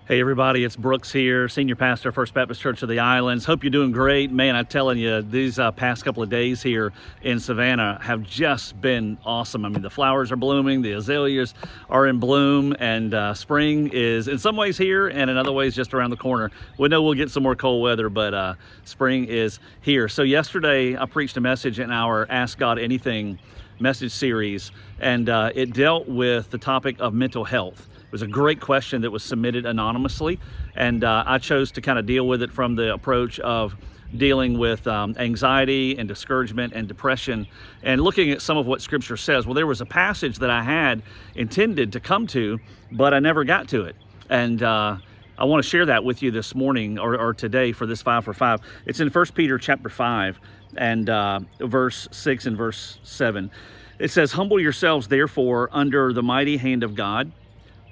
Hey everybody, it's Brooks here, Senior Pastor, First Baptist Church of the Islands. Hope you're doing great. Man, I'm telling you, these past couple of days here in Savannah have just been awesome. I mean, the flowers are blooming, the azaleas are in bloom, and spring is in some ways here and in other ways just around the corner. We know we'll get some more cold weather, but spring is here. So yesterday I preached a message in our Ask God Anything message series, and it dealt with the topic of mental health. It was a great question that was submitted anonymously, and I chose to kind of deal with it from the approach of dealing with anxiety and discouragement and depression, and looking at some of what Scripture says. Well, there was a passage that I had intended to come to, but I never got to it, and I want to share that with you this morning or today for this 5 for 5. It's in 1 Peter chapter 5 and verse 6 and verse 7. It says, "Humble yourselves therefore under the mighty hand of God,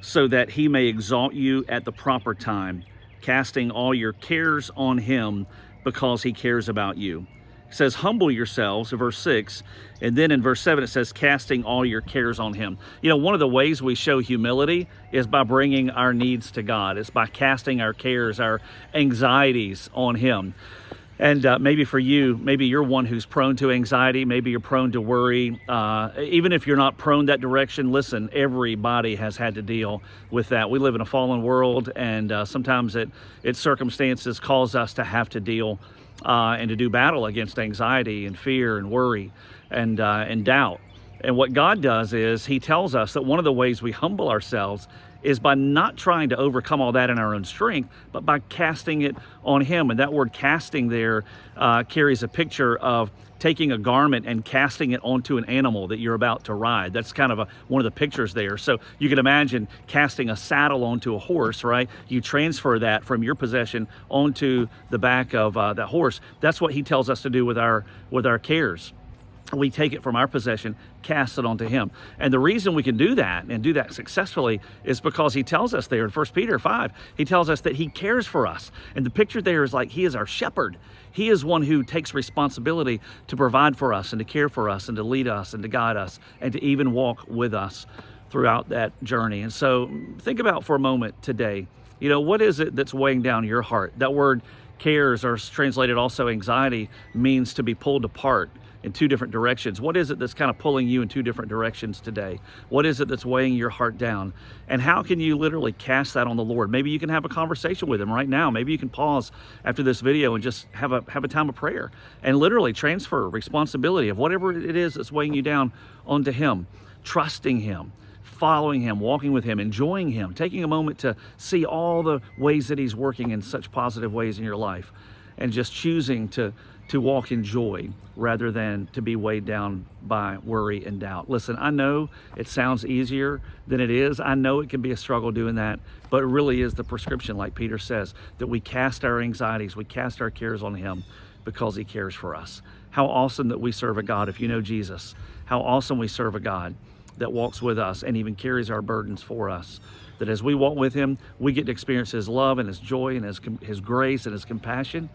so that he may exalt you at the proper time, casting all your cares on him because he cares about you." It says, humble yourselves, verse 6, and then in verse 7 it says, casting all your cares on him. You know, one of the ways we show humility is by bringing our needs to God. It's by casting our cares, our anxieties on him. And maybe for you, maybe you're one who's prone to anxiety, maybe you're prone to worry. Even if you're not prone that direction, listen, everybody has had to deal with that. We live in a fallen world, and sometimes its circumstances cause us to have to deal and to do battle against anxiety and fear and worry and doubt. And what God does is he tells us that one of the ways we humble ourselves is by not trying to overcome all that in our own strength, but by casting it on him. And that word casting there carries a picture of taking a garment and casting it onto an animal that you're about to ride. That's kind of one of the pictures there. So you can imagine casting a saddle onto a horse, right? You transfer that from your possession onto the back of that horse. That's what he tells us to do with our cares. We take it from our possession, cast it onto him. And the reason we can do that and do that successfully is because he tells us there in 1 Peter 5, he tells us that he cares for us. And the picture there is like he is our shepherd. He is one who takes responsibility to provide for us and to care for us and to lead us and to guide us and to even walk with us throughout that journey. And so think about for a moment today, you know, what is it that's weighing down your heart? That word cares, or translated also anxiety, means to be pulled apart in two different directions. What is it that's kind of pulling you in two different directions today? What is it that's weighing your heart down? And how can you literally cast that on the Lord? Maybe you can have a conversation with him right now. Maybe you can pause after this video and just have a time of prayer and literally transfer responsibility of whatever it is that's weighing you down onto him, trusting him, following him, walking with him, enjoying him, taking a moment to see all the ways that he's working in such positive ways in your life, and just choosing to walk in joy rather than to be weighed down by worry and doubt. Listen, I know it sounds easier than it is. I know it can be a struggle doing that, but it really is the prescription, like Peter says, that we cast our anxieties, we cast our cares on him because he cares for us. How awesome that we serve a God, if you know Jesus, how awesome we serve a God that walks with us and even carries our burdens for us. That as we walk with him, we get to experience his love and his joy and his grace and his compassion.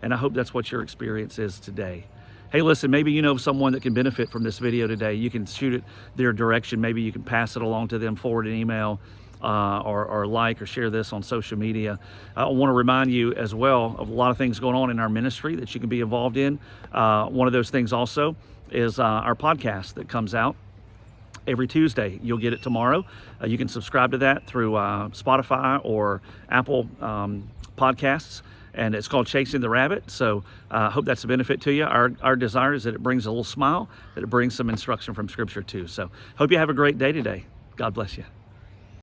And I hope that's what your experience is today. Hey, listen, maybe you know someone that can benefit from this video today. You can shoot it their direction. Maybe you can pass it along to them, forward an email, or like or share this on social media. I want to remind you as well of a lot of things going on in our ministry that you can be involved in. One of those things also is our podcast that comes out every Tuesday. You'll get it tomorrow. You can subscribe to that through Spotify or Apple Podcasts. And it's called Chasing the Rabbit. So I hope that's a benefit to you. Our desire is that it brings a little smile, that it brings some instruction from Scripture too. So hope you have a great day today. God bless you.